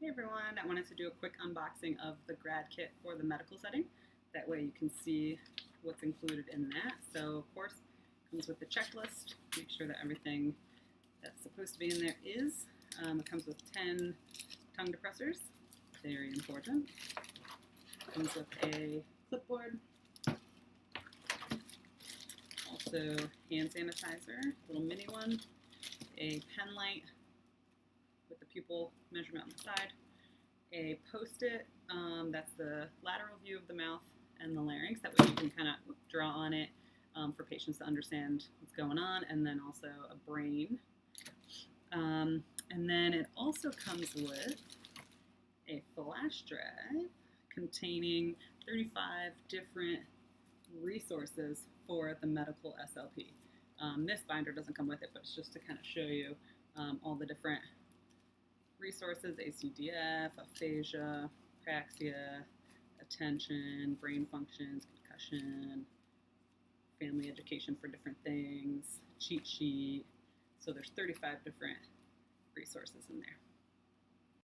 Hey everyone, I wanted to do a quick unboxing of the Grad kit for the medical setting. That way you can see what's included in that. So of course, it comes with the checklist. Make sure that everything that's supposed to be in there is. It comes with 10 tongue depressors, very important. It comes with a clipboard, also hand sanitizer, a little mini one, a pen light with the pupil measurement on the side, a post-it, that's the lateral view of the mouth and the larynx, that way you can kind of draw on it for patients to understand what's going on, and then also a brain. And then it also comes with a flash drive containing 35 different resources for the medical SLP. This binder doesn't come with it, but it's just to kind of show you all the different resources: ACDF, aphasia, praxia, attention, brain functions, concussion, family education for different things, cheat sheet. So there's 35 different resources in there.